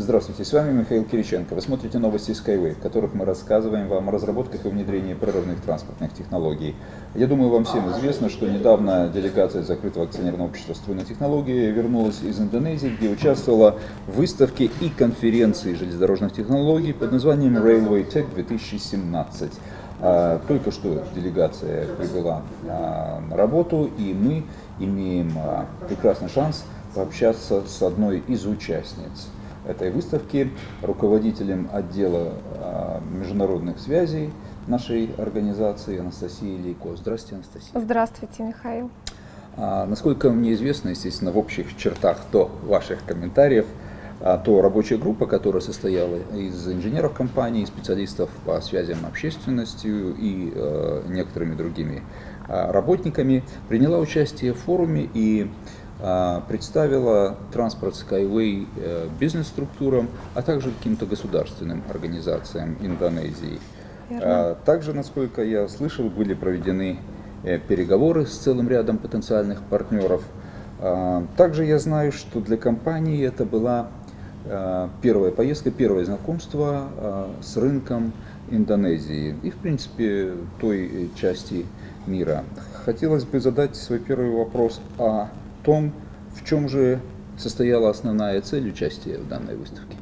Здравствуйте, с вами Михаил Кириченко. Вы смотрите новости Skyway, в которых мы рассказываем вам о разработках и внедрении прорывных транспортных технологий. Я думаю, вам всем известно, что недавно делегация закрытого акционерного общества «Струйные технологии» вернулась из Индонезии, где участвовала в выставке и конференции железнодорожных технологий под названием Railway Tech 2017. Только что делегация прибыла на работу, и мы имеем прекрасный шанс пообщаться с одной из участниц этой выставки, руководителем отдела международных связей нашей организации Анастасией Лейко. Здравствуйте, Анастасия. Здравствуйте, Михаил. Насколько мне известно, естественно, в общих чертах до ваших комментариев, то рабочая группа, которая состояла из инженеров компании, специалистов по связям общественностью и некоторыми другими работниками, приняла участие в форуме и представила транспорт Skyway бизнес-структурам, а также каким-то государственным организациям Индонезии. Также, насколько я слышал, были проведены переговоры с целым рядом потенциальных партнеров. Также я знаю, что для компании это была первая поездка, первое знакомство с рынком Индонезии и, в принципе, той части мира. Хотелось бы задать свой первый вопрос о том, в чем же состояла основная цель участия в данной выставке.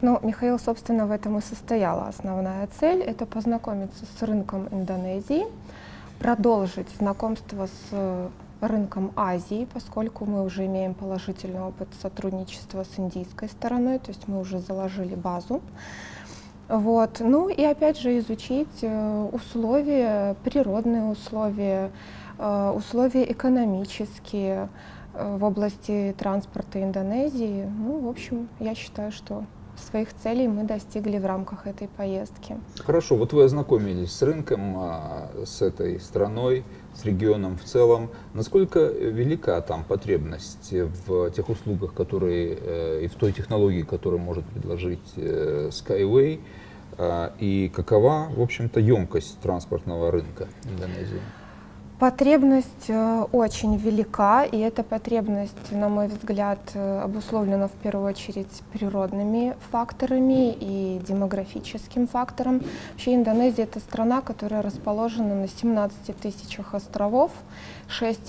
Ну, Михаил, собственно, в этом и состояла основная цель. Это познакомиться с рынком Индонезии, продолжить знакомство с рынком Азии, поскольку мы уже имеем положительный опыт сотрудничества с индийской стороной, то есть мы уже заложили базу. Вот. Ну и опять же изучить условия, природные условия, условия экономические в области транспорта Индонезии. Ну, в общем, я считаю, что своих целей мы достигли в рамках этой поездки. Хорошо, вот вы ознакомились с рынком, с этой страной, с регионом в целом. Насколько велика там потребность в тех услугах, которые и в той технологии, которую может предложить Skyway, и какова, в общем-то, емкость транспортного рынка Индонезии? Потребность очень велика, и эта потребность, на мой взгляд, обусловлена в первую очередь природными факторами и демографическим фактором. Вообще Индонезия — это страна, которая расположена на 17 тысячах островов, 6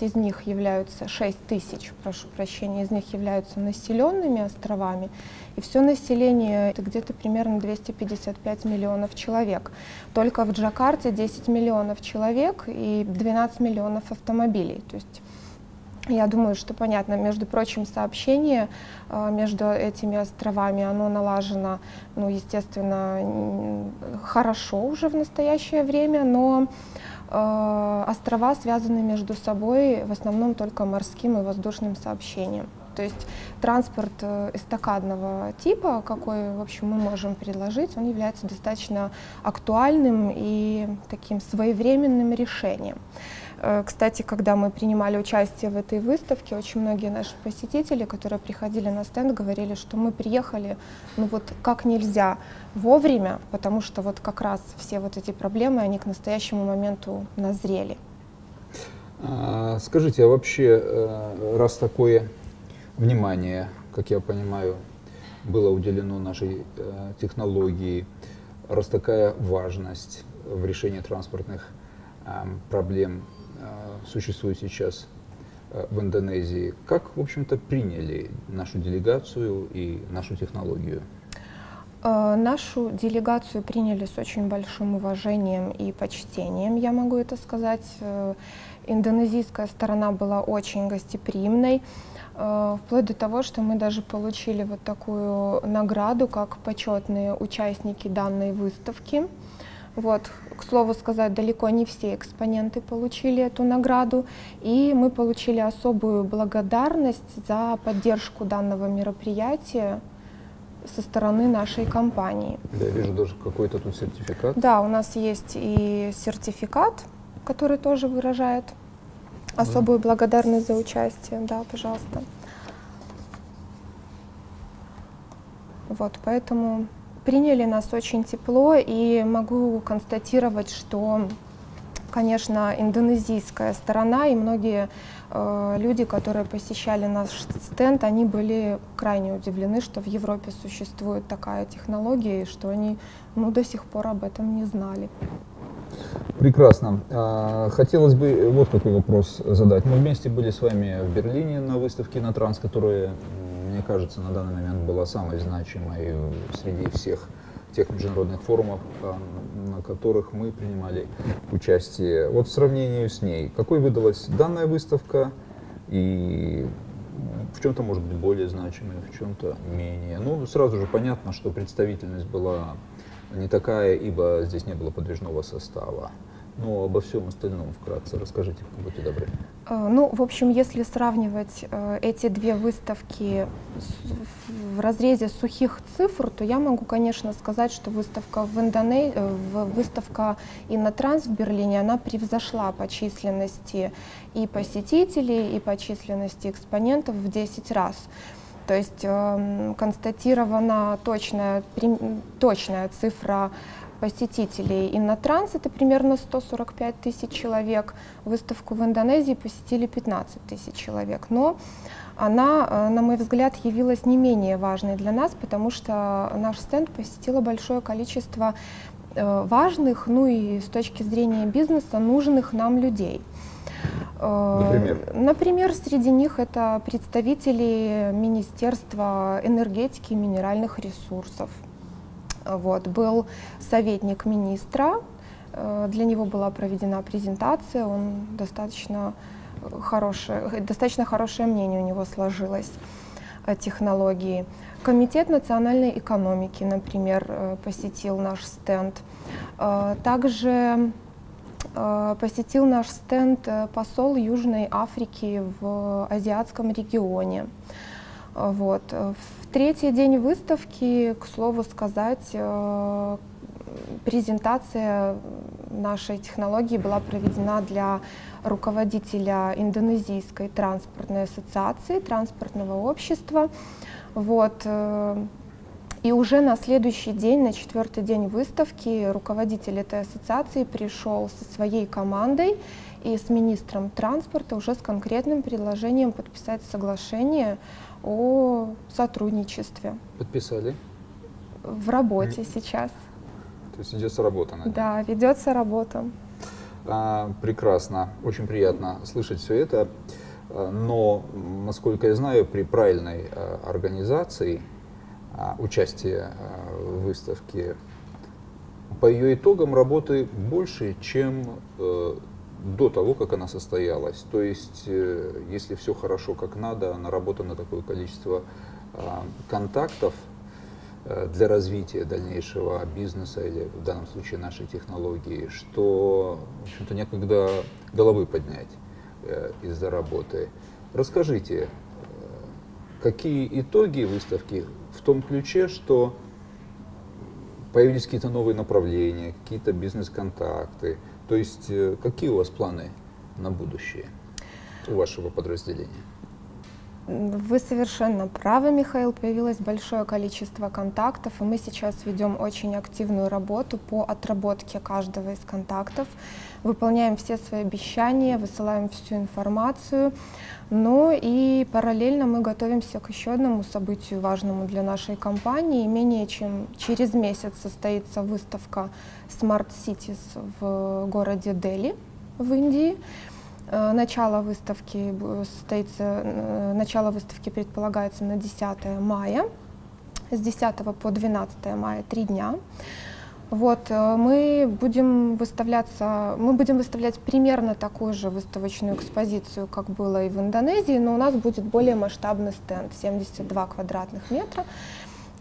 тысяч, прошу прощения, из них являются населенными островами, и все население — это где-то примерно 255 миллионов человек. Только в Джакарте 10 миллионов человек и 12 миллионов автомобилей. То есть я думаю, что понятно. Между прочим, сообщение между этими островами, оно налажено, ну, естественно, хорошо уже в настоящее время, но острова связаны между собой в основном только морским и воздушным сообщением. То есть транспорт эстакадного типа, какой, в общем, мы можем предложить, он является достаточно актуальным и таким своевременным решением. Кстати, когда мы принимали участие в этой выставке, очень многие наши посетители, которые приходили на стенд, говорили, что мы приехали, ну вот как нельзя вовремя, потому что вот как раз все вот эти проблемы, они к настоящему моменту назрели. Скажите, а вообще, раз такое внимание, как я понимаю, было уделено нашей технологии, раз такая важность в решении транспортных проблем существует сейчас в Индонезии, как, в общем-то, приняли нашу делегацию и нашу технологию? Нашу делегацию приняли с очень большим уважением и почтением, я могу это сказать. Индонезийская сторона была очень гостеприимной, вплоть до того, что мы даже получили вот такую награду, как почетные участники данной выставки. Вот, к слову сказать, далеко не все экспоненты получили эту награду, и мы получили особую благодарность за поддержку данного мероприятия со стороны нашей компании. Да, я вижу даже какой-то тут сертификат. Да, у нас есть и сертификат, который тоже выражает особую благодарность за участие. Да, пожалуйста. Вот, поэтому приняли нас очень тепло, и могу констатировать, что конечно, индонезийская сторона, и многие люди, которые посещали наш стенд, они были крайне удивлены, что в Европе существует такая технология, и что они до сих пор об этом не знали. Прекрасно. Хотелось бы вот какой вопрос задать. Мы вместе были с вами в Берлине на выставке «Иннотранс», которая, мне кажется, на данный момент была самой значимой среди всех тех международных форумов, на которых мы принимали участие. Вот в сравнении с ней, какой выдалась данная выставка и в чем-то может быть более значимой, в чем-то менее. Ну, сразу же понятно, что представительность была не такая, ибо здесь не было подвижного состава. Но обо всем остальном вкратце расскажите, будьте добры. Ну, в общем, если сравнивать эти две выставки в разрезе сухих цифр, то я могу, конечно, сказать, что выставка выставка «Иннотранс» в Берлине, она превзошла по численности и посетителей, и по численности экспонентов в 10 раз. То есть констатирована точная цифра посетителей «Иннотранс», это примерно 145 тысяч человек. Выставку в Индонезии посетили 15 тысяч человек. Но она, на мой взгляд, явилась не менее важной для нас, потому что наш стенд посетило большое количество важных, ну и с точки зрения бизнеса, нужных нам людей. Например, среди них это представители Министерства энергетики и минеральных ресурсов. Вот, был советник министра, для него была проведена презентация, он достаточно хорошее мнение у него сложилось о технологии. Комитет национальной экономики, например, посетил наш стенд. Также посетил наш стенд посол Южной Африки в азиатском регионе. Вот. В третий день выставки, к слову сказать, презентация нашей технологии была проведена для руководителя Индонезийской транспортной ассоциации, транспортного общества. Вот. И уже на следующий день, на четвертый день выставки, руководитель этой ассоциации пришел со своей командой и с министром транспорта уже с конкретным предложением подписать соглашение о сотрудничестве. Подписали? В работе сейчас. То есть ведется работа над ним? Да, ведется работа. Прекрасно, очень приятно слышать все это. Но, насколько я знаю, при правильной организации участия в выставке, по ее итогам работы больше, чем до того, как она состоялась. То есть, если все хорошо как надо, наработано такое количество контактов для развития дальнейшего бизнеса или в данном случае нашей технологии, что, в общем-то, некогда головы поднять из-за работы. Расскажите, какие итоги выставки в том ключе, что появились какие-то новые направления, какие-то бизнес-контакты. То есть какие у вас планы на будущее у вашего подразделения? Вы совершенно правы, Михаил. Появилось большое количество контактов, и мы сейчас ведем очень активную работу по отработке каждого из контактов. Выполняем все свои обещания, высылаем всю информацию. Но и параллельно мы готовимся к еще одному событию, важному для нашей компании. Менее чем через месяц состоится выставка Smart Cities в городе Дели в Индии. Начало выставки предполагается на 10 мая, с 10 по 12 мая 3 дня. Вот, мы будем выставлять примерно такую же выставочную экспозицию, как было и в Индонезии, но у нас будет более масштабный стенд, 72 квадратных метра.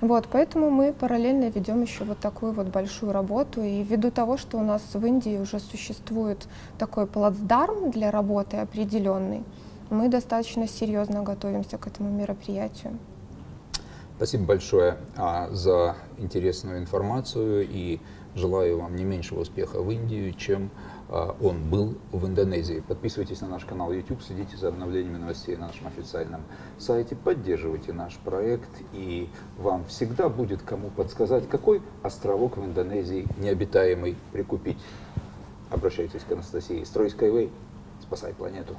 Вот, поэтому мы параллельно ведем еще вот такую вот большую работу. И ввиду того, что у нас в Индии уже существует такой плацдарм для работы определенный, мы достаточно серьезно готовимся к этому мероприятию. Спасибо большое за интересную информацию и желаю вам не меньшего успеха в Индии, чем он был в Индонезии. Подписывайтесь на наш канал YouTube, следите за обновлениями новостей на нашем официальном сайте, поддерживайте наш проект, и вам всегда будет кому подсказать, какой островок в Индонезии необитаемый прикупить. обращайтесь к Анастасии. Строй Skyway, спасай планету.